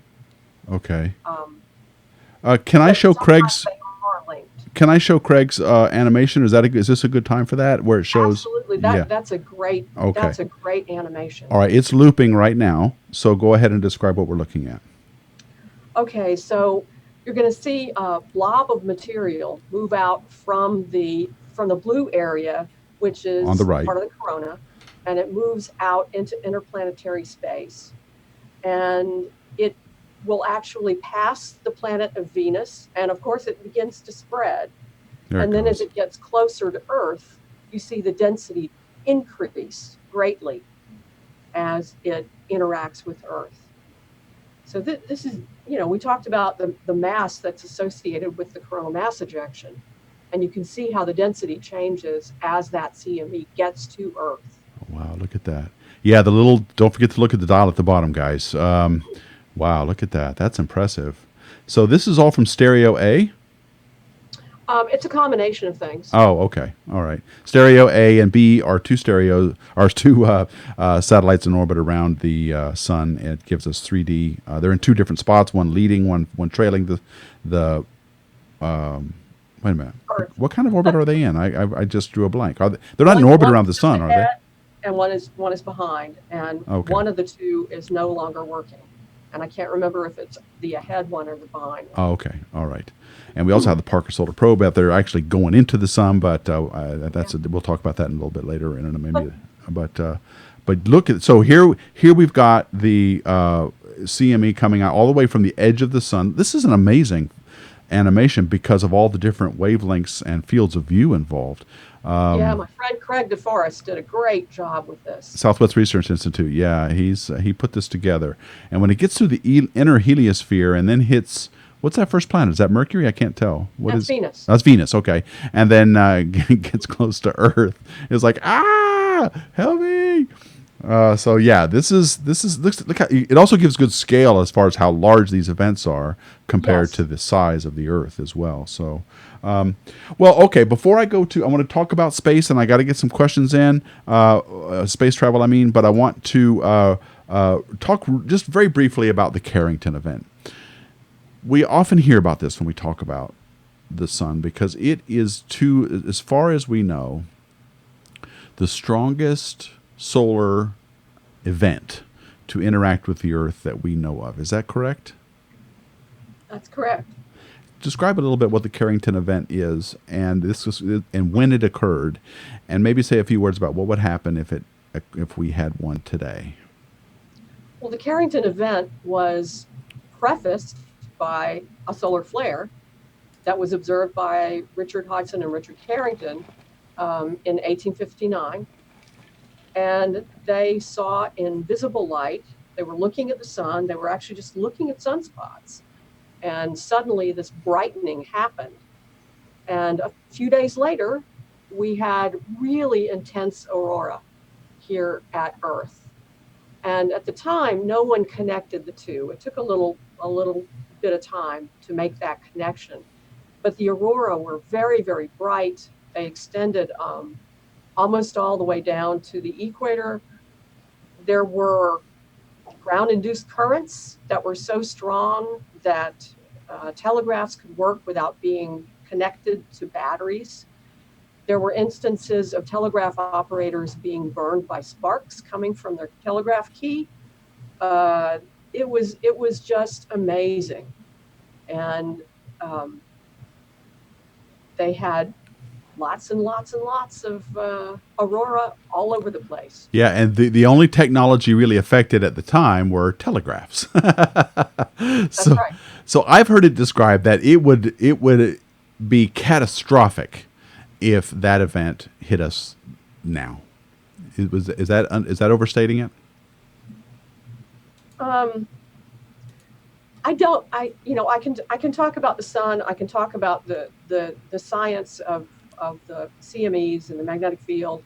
Okay. Can I show Craig's? Can I show Craig's animation? Is this a good time for that? Where it shows? Absolutely. That's a great. Okay. That's a great animation. All right, it's looping right now. So go ahead and describe what we're looking at. Okay, so you're going to see a blob of material move out from the blue area, which is on the right, part of the corona, and it moves out into interplanetary space, and it will actually pass the planet of Venus, and of course it begins to spread. And then as it gets closer to Earth, you see the density increase greatly as it interacts with Earth. So this is, we talked about the mass that's associated with the coronal mass ejection, and you can see how the density changes as that CME gets to Earth. Wow, look at that. Yeah, don't forget to look at the dial at the bottom, guys. Wow, look at that. That's impressive. So this is all from stereo A? It's a combination of things. Oh, okay. All right. Stereo A and B are two satellites in orbit around the sun. It gives us 3D. They're in two different spots, one leading, one trailing the wait a minute. Earth. What kind of orbit are they in? I just drew a blank. They're not in orbit around the sun, are they? And one is behind, and one of the two is no longer working. And I can't remember if it's the ahead one or the behind one. Oh, okay. All right. And we also have the Parker Solar Probe out there actually going into the sun, but we'll talk about that in a little bit later. But look at, so here we've got the CME coming out all the way from the edge of the sun. This is an amazing animation because of all the different wavelengths and fields of view involved. My friend Craig DeForest did a great job with this. Southwest Research Institute, yeah, he put this together. And when it gets through the inner heliosphere and then hits, what's that first planet? Is that Mercury? I can't tell. That's Venus. That's Venus, okay. And then gets close to Earth. It's like, help me. So yeah, this is look how, it also gives good scale as far as how large these events are compared to the size of the Earth as well. So, okay. Before I want to talk about space, and I got to get some questions in space travel. But I want to talk just very briefly about the Carrington event. We often hear about this when we talk about the sun because it is, as far as we know, the strongest solar event to interact with the Earth that we know of. Is that correct? That's correct. Describe a little bit what the Carrington event is and when it occurred, and maybe say a few words about what would happen if we had one today. Well, the Carrington event was prefaced by a solar flare that was observed by Richard Hodgson and Richard Carrington in 1859. And they saw invisible light. They were looking at the sun. They were actually just looking at sunspots. And suddenly this brightening happened. And a few days later, we had really intense aurora here at Earth. And at the time, no one connected the two. It took a little bit of time to make that connection. But the aurora were very, very bright. They extended almost all the way down to the equator. There were ground-induced currents that were so strong that telegraphs could work without being connected to batteries. There were instances of telegraph operators being burned by sparks coming from their telegraph key. It was just amazing. And they had lots and lots and lots of aurora all over the place. Yeah, and the only technology really affected at the time were telegraphs. That's right. So I've heard it described that it would be catastrophic if that event hit us now. Is that overstating it? I can talk about the sun. I can talk about the science of the CMEs and the magnetic field,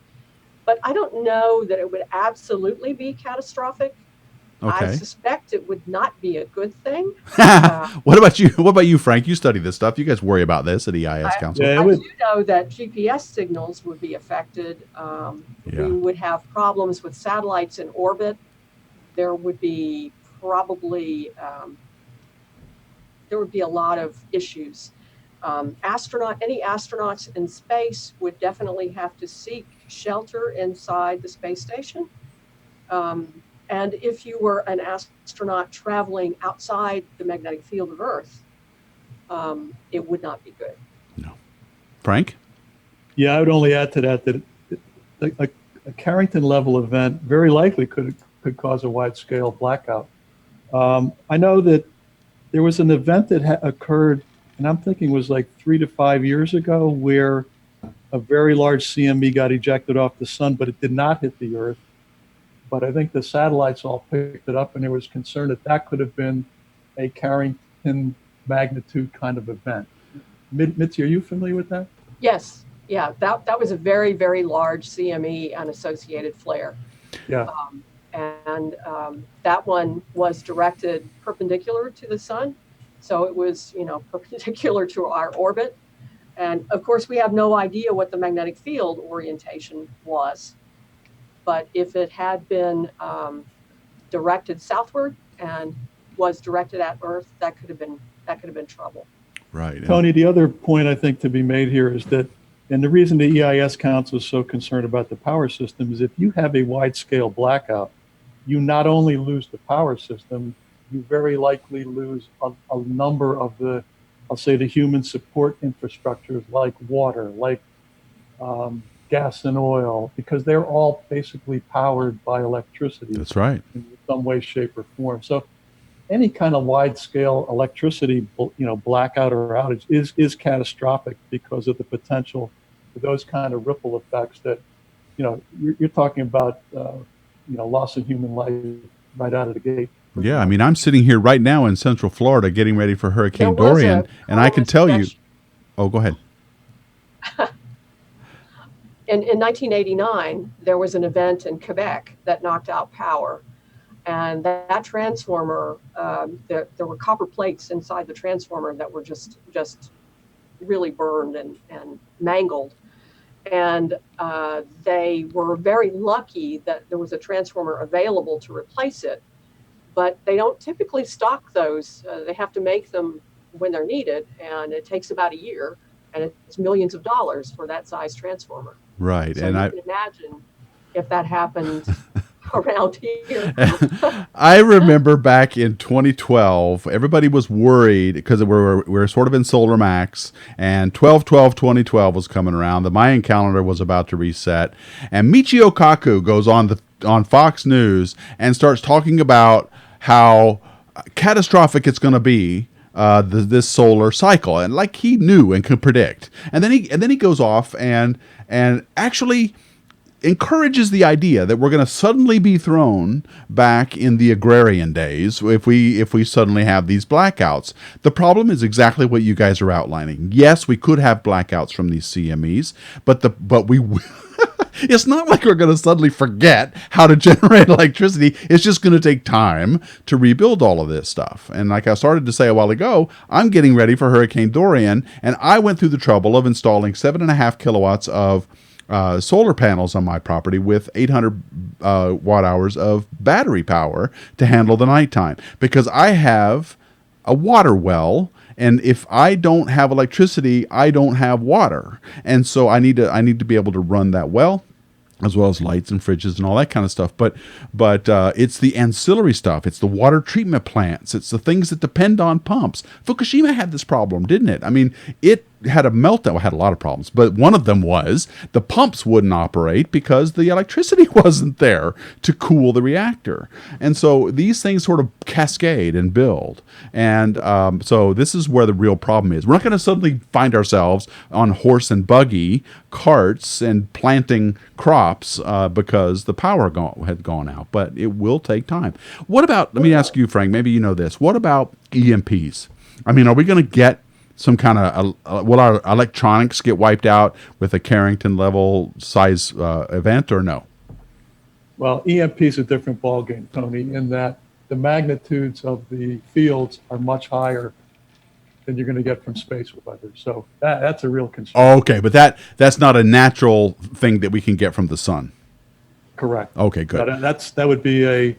but I don't know that it would absolutely be catastrophic. Okay. I suspect it would not be a good thing. What about you? What about you, Frank? You study this stuff. You guys worry about this at EIS Council. Yeah, I do know that GPS signals would be affected. We would have problems with satellites in orbit. There would be probably a lot of issues. Any astronauts in space would definitely have to seek shelter inside the space station. And if you were an astronaut traveling outside the magnetic field of Earth, it would not be good. No. Frank? Yeah, I would only add to that a Carrington level event very likely could cause a wide-scale blackout. I know that there was an event that occurred, and I'm thinking it was like 3 to 5 years ago, where a very large CME got ejected off the sun, but it did not hit the Earth. But I think the satellites all picked it up, and there was concern that that could have been a Carrington magnitude kind of event. Mitzi, are you familiar with that? Yes. Yeah, that was a very, very large CME and associated flare. Yeah. That one was directed perpendicular to the sun. So it was, perpendicular to our orbit. And of course, we have no idea what the magnetic field orientation was. But if it had been directed southward and was directed at Earth, that could have been trouble. Right. Tony, the other point I think to be made here is that, and the reason the EIS Council is so concerned about the power system is if you have a wide-scale blackout, you not only lose the power system, you very likely lose a number of the human support infrastructures like water, like gas and oil, because they're all basically powered by electricity. That's right. In some way, shape, or form. So any kind of wide-scale electricity, blackout or outage is catastrophic because of the potential for those kind of ripple effects that, you're talking about, loss of human life right out of the gate. Yeah, I mean, I'm sitting here right now in Central Florida getting ready for Hurricane Dorian, and I can tell you. Oh, go ahead. In 1989, there was an event in Quebec that knocked out power. And that transformer, there were copper plates inside the transformer that were just really burned and mangled. And they were very lucky that there was a transformer available to replace it. But they don't typically stock those. They have to make them when they're needed, and it takes about a year, and it's millions of dollars for that size transformer. Right. So and you can imagine if that happened around here. I remember back in 2012, everybody was worried because we're sort of in solar max, and 12/12/2012 was coming around. The Mayan calendar was about to reset, and Michio Kaku goes on Fox News and starts talking about how catastrophic it's going to be. This solar cycle, and like he knew and could predict, and then he goes off and actually encourages the idea that we're going to suddenly be thrown back in the agrarian days if we suddenly have these blackouts. The problem is exactly what you guys are outlining. Yes, we could have blackouts from these CMEs, but we it's not like we're going to suddenly forget how to generate electricity. It's just going to take time to rebuild all of this stuff. And like I started to say a while ago, I'm getting ready for Hurricane Dorian, and I went through the trouble of installing 7.5 kilowatts of solar panels on my property with 800 watt hours of battery power to handle the nighttime, because I have a water well. And if I don't have electricity, I don't have water. And so I need to be able to run that well, as well as lights and fridges and all that kind of stuff. But it's the ancillary stuff. It's the water treatment plants. It's the things that depend on pumps. Fukushima had this problem, didn't it? I mean, had a meltdown. Well, had a lot of problems, but one of them was the pumps wouldn't operate because the electricity wasn't there to cool the reactor. And so these things sort of cascade and build. And so this is where the real problem is. We're not going to suddenly find ourselves on horse and buggy carts and planting crops because the power had gone out, but it will take time. What about, let me ask you, Frank, maybe you know this. What about EMPs? I mean, are we going to get some kind of, will our electronics get wiped out with a Carrington level size event or no? Well, EMP is a different ballgame, Tony, in that the magnitudes of the fields are much higher than you're going to get from space weather. So that's a real concern. Oh, okay, but that's not a natural thing that we can get from the sun. Correct. Okay, good. That would be a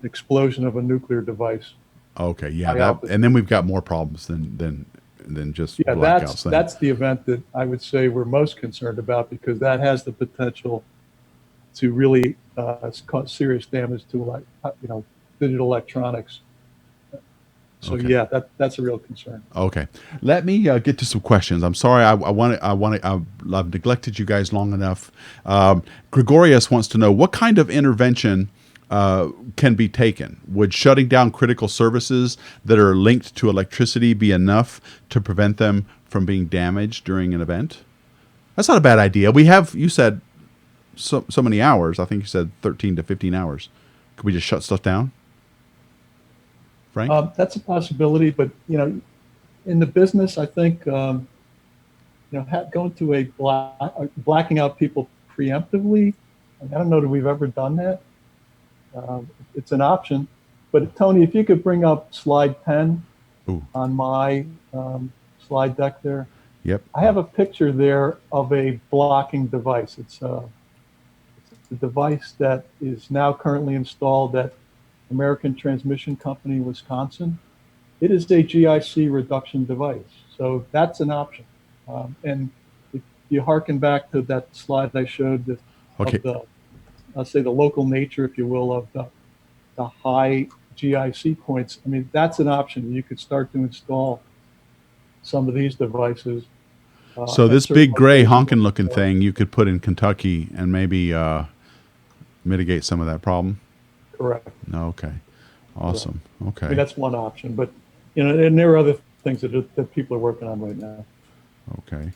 explosion of a nuclear device. Okay, yeah, and then we've got more problems than just blackouts. That's the event that I would say we're most concerned about, because that has the potential to really cause serious damage to digital electronics. So okay. yeah, that's a real concern. Okay, let me get to some questions. I'm sorry, I've neglected you guys long enough. Gregorius wants to know what kind of intervention can be taken. Would shutting down critical services that are linked to electricity be enough to prevent them from being damaged during an event? That's not a bad idea. We have, you said, so many hours. I think you said 13 to 15 hours. Could we just shut stuff down? Frank? That's a possibility, but in the business, I think going to blacking out people preemptively. I don't know that we've ever done that. It's an option, but Tony, if you could bring up slide 10 on my slide deck there. Yep. I have a picture there of a blocking device. It's a device that is now currently installed at American Transmission Company, Wisconsin. It is a GIC reduction device, so that's an option. And if you harken back to that slide I showed, I'll say the local nature, if you will, of the high GIC points. I mean, that's an option. You could start to install some of these devices. So this big gray honking looking thing you could put in Kentucky and maybe mitigate some of that problem? Correct. Okay. Awesome. Correct. Okay. I mean, that's one option, but and there are other things that people are working on right now. Okay.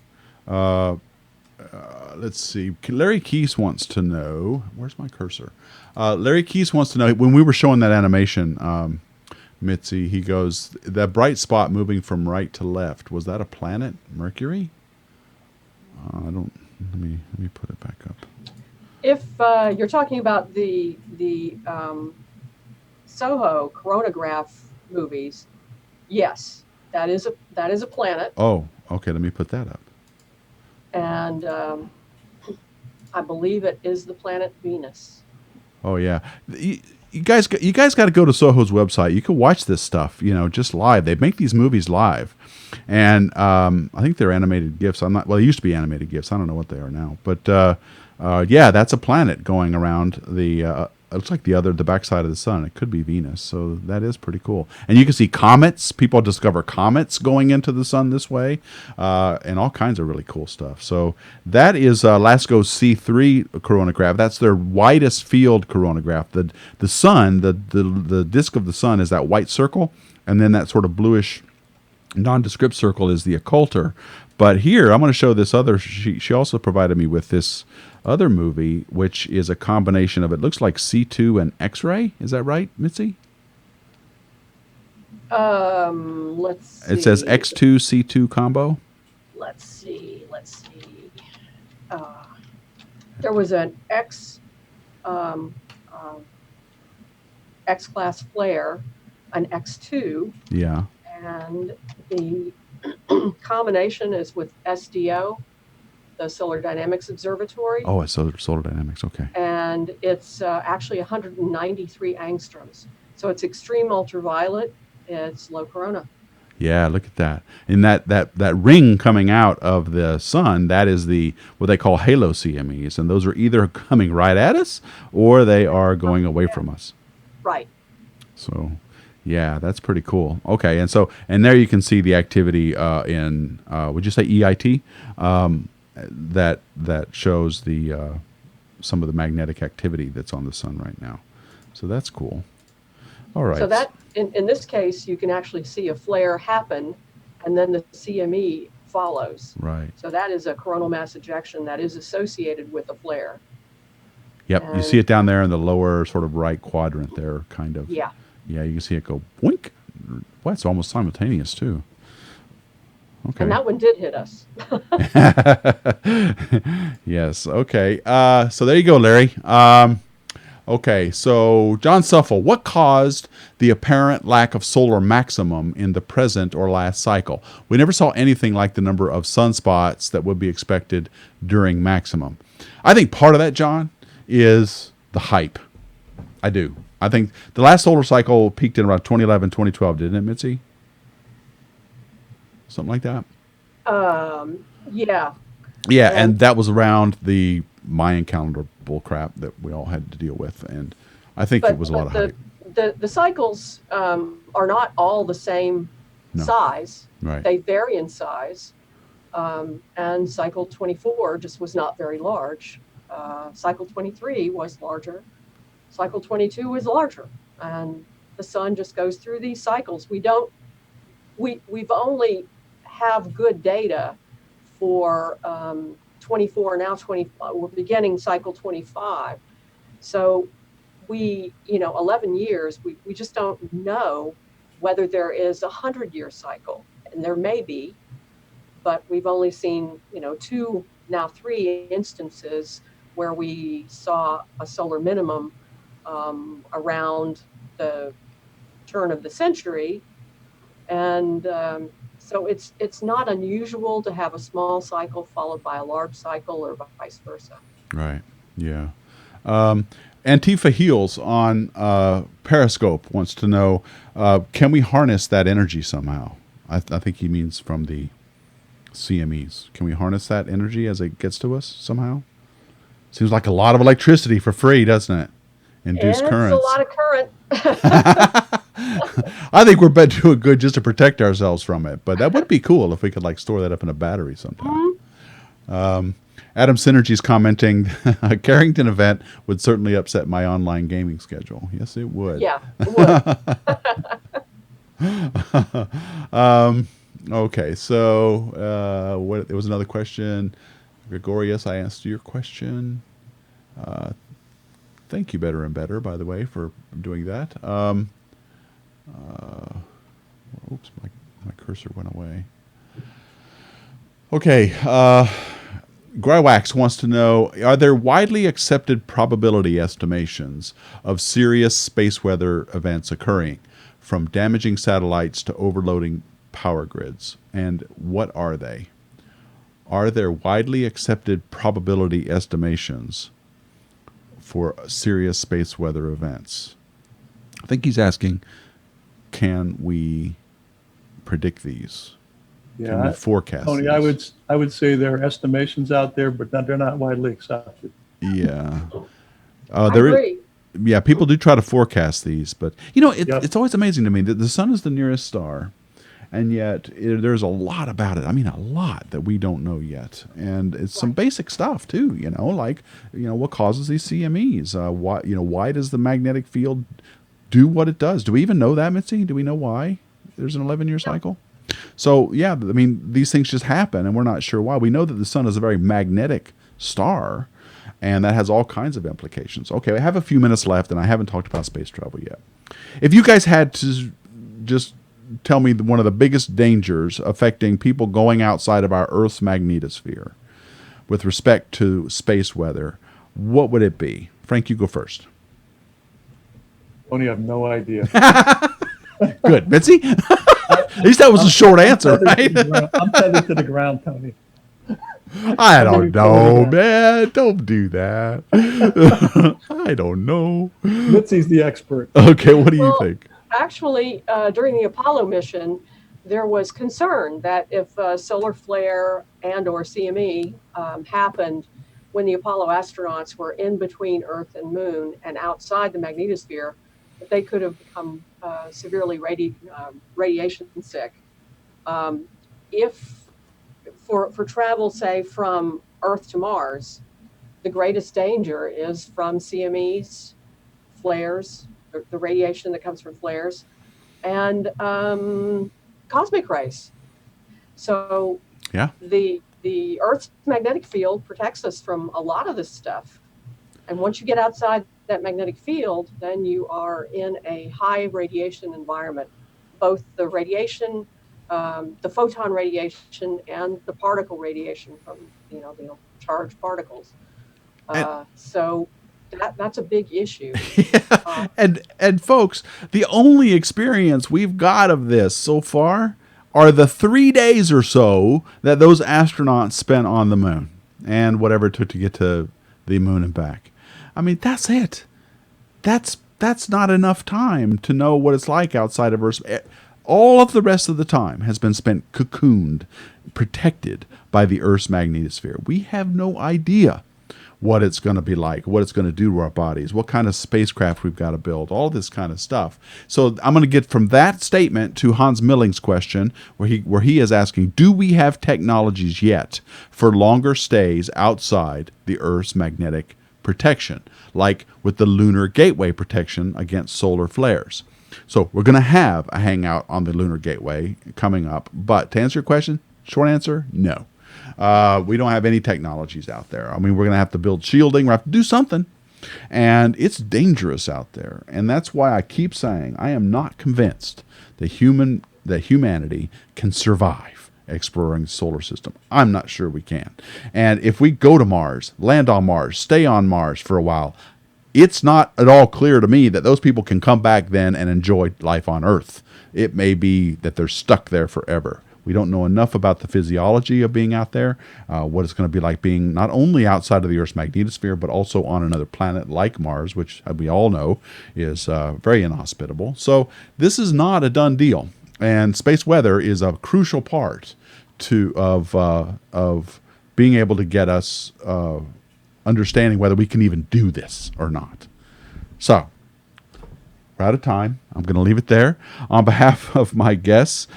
Let's see. Larry Keese wants to know, where's my cursor? Larry Keese wants to know, when we were showing that animation, Mitzi, he goes, that bright spot moving from right to left, was that a planet, Mercury? Let me put it back up. If you're talking about the Soho Coronagraph movies, yes, that is a planet. Oh, okay. Let me put that up. And I believe it is the planet Venus. Oh yeah, you guys got to go to Soho's website. You can watch this stuff, just live. They make these movies live, and I think they're animated GIFs. They used to be animated GIFs. I don't know what they are now, but yeah, that's a planet going around the. It looks like the backside of the sun. It could be Venus, so that is pretty cool. And you can see comets. People discover comets going into the sun this way, and all kinds of really cool stuff. So that is LASCO's C3 coronagraph. That's their widest field coronagraph. The sun, the disk of the sun is that white circle, and then that sort of bluish nondescript circle is the occulter. But here, I'm going to show this other. She also provided me with this other movie, which is a combination of, it looks like C2 and X-ray. Is that right, Mitzi? Let's see. It says X2 C2 combo. Let's see. There was an XClass Flare, an X2. Yeah. And the combination is with SDO, the Solar Dynamics Observatory. Oh, it's solar dynamics. Okay. And it's actually 193 angstroms. So it's extreme ultraviolet. It's low corona. Yeah, look at that. And that ring coming out of the sun, that is what they call halo CMEs. And those are either coming right at us or they are going away from us. Right. So, Yeah, that's pretty cool. Okay, and there you can see the activity in would you say EIT that shows the some of the magnetic activity that's on the sun right now. So that's cool. All right. So that in this case, you can actually see a flare happen, and then the CME follows. Right. So that is a coronal mass ejection that is associated with a flare. Yep, And you see it down there in the lower sort of right quadrant there, kind of. yeah. Yeah, you can see it go boink. Well, it's almost simultaneous too. Okay. And that one did hit us. Yes. Okay. So there you go, Larry. Okay. So John Suffel, what caused the apparent lack of solar maximum in the present or last cycle? We never saw anything like the number of sunspots that would be expected during maximum. I think part of that, John, is the hype. I do. I think the last solar cycle peaked in around 2011, 2012, didn't it, Mitzi? Something like that? Yeah. Yeah, and that was around the Mayan calendar bullcrap that we all had to deal with. And I think it was a lot of hype. The cycles are not all the same size. Right. They vary in size. And cycle 24 just was not very large. Cycle 23 was larger. Cycle 22 was larger. And the sun just goes through these cycles. We've only have good data for 24, now 20, we're beginning cycle 25. So 11 years, we just don't know whether there is a 100-year cycle, and there may be, but we've only seen, 2, now 3 instances where we saw a solar minimum around the turn of the century. And so it's not unusual to have a small cycle followed by a large cycle or vice versa. Right. Yeah. Antifa Heals on Periscope wants to know, can we harness that energy somehow? I think he means from the CMEs. Can we harness that energy as it gets to us somehow? Seems like a lot of electricity for free, doesn't it? Induced currents. It's a lot of current. I think we're doing good just to protect ourselves from it, but that would be cool if we could store that up in a battery sometime. Mm-hmm. Adam Synergy's commenting, a Carrington event would certainly upset my online gaming schedule. Yes, it would. Yeah, it would. Okay, so there was another question. Gregorius, I asked you your question. Thank you, Better and Better, by the way, for doing that. Oops, my cursor went away. Okay, Grywax wants to know, are there widely accepted probability estimations of serious space weather events occurring, from damaging satellites to overloading power grids? And what are they? Are there widely accepted probability estimations for serious space weather events? I think he's asking, can we predict these? Yeah, can we forecast Tony, these? I would say there are estimations out there, but they're not widely accepted. Yeah. I agree. Yeah, people do try to forecast these, but it's always amazing to me that the sun is the nearest star, and yet there's a lot about it. I mean, a lot that we don't know yet, and it's some basic stuff too. What causes these CMEs? Why does the magnetic field do what it does? Do we even know that, Mitzi? Do we know why there's an 11-year cycle? So yeah, I mean, these things just happen, and we're not sure why. We know that the sun is a very magnetic star, and that has all kinds of implications. Okay, I have a few minutes left, and I haven't talked about space travel yet. If you guys had to just tell me one of the biggest dangers affecting people going outside of our Earth's magnetosphere with respect to space weather, what would it be? Frank, you go first. Tony, I have no idea. Good. Mitzi? At least that was a short answer, right? I'm tethered to the ground, Tony. I don't know, man. Don't do that. I don't know. Mitzi's the expert. Okay, what do you think? Actually, during the Apollo mission, there was concern that if solar flare and or CME happened when the Apollo astronauts were in between Earth and Moon and outside the magnetosphere, they could have become severely radiation sick. If for travel, say from Earth to Mars, the greatest danger is from CMEs, flares, the radiation that comes from flares, and cosmic rays. So Yeah. The Earth's magnetic field protects us from a lot of this stuff. And once you get outside that magnetic field, then you are in a high radiation environment. Both the radiation, the photon radiation, and the particle radiation from the charged particles. So that's a big issue. Yeah. And folks, the only experience we've got of this so far are the 3 days or so that those astronauts spent on the moon and whatever it took to get to the moon and back. I mean, that's it. That's not enough time to know what it's like outside of Earth. All of the rest of the time has been spent cocooned, protected by the Earth's magnetosphere. We have no idea what it's going to be like, what it's going to do to our bodies, what kind of spacecraft we've got to build, all this kind of stuff. So I'm going to get from that statement to Hans Milling's question, where he is asking, do we have technologies yet for longer stays outside the Earth's magnetic protection, like with the lunar gateway protection against solar flares? So we're going to have a hangout on the lunar gateway coming up. But to answer your question, short answer, no. We don't have any technologies out there. I mean, we're going to have to build shielding. We're going to have to do something. And it's dangerous out there. And that's why I keep saying I am not convinced that humanity can survive exploring the solar system. I'm not sure we can. And if we go to Mars, land on Mars, stay on Mars for a while, it's not at all clear to me that those people can come back then and enjoy life on Earth. It may be that they're stuck there forever. We don't know enough about the physiology of being out there, what it's going to be like being not only outside of the Earth's magnetosphere, but also on another planet like Mars, which we all know is very inhospitable. So this is not a done deal. And space weather is a crucial part of being able to get us understanding whether we can even do this or not. So we're out of time. I'm going to leave it there. On behalf of my guests,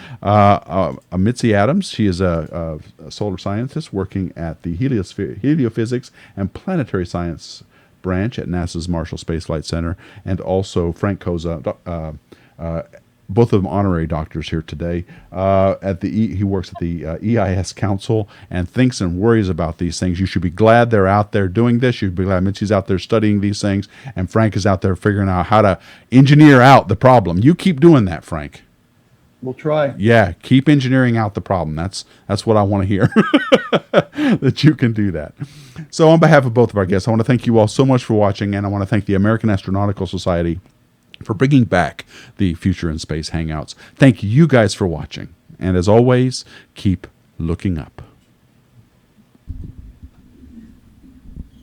Mitzi Adams, she is a solar scientist working at the Heliophysics and Planetary Science branch at NASA's Marshall Space Flight Center, and also Frank Kosa, both of them honorary doctors here today. He works at the EIS Council and thinks and worries about these things. You should be glad they're out there doing this. You should be glad Mitzi's out there studying these things, and Frank is out there figuring out how to engineer out the problem. You keep doing that, Frank. We'll try. Yeah, keep engineering out the problem. That's what I want to hear, that you can do that. So on behalf of both of our guests, I want to thank you all so much for watching, and I want to thank the American Astronautical Society for bringing back the Future in Space Hangouts. Thank you guys for watching. And as always, keep looking up.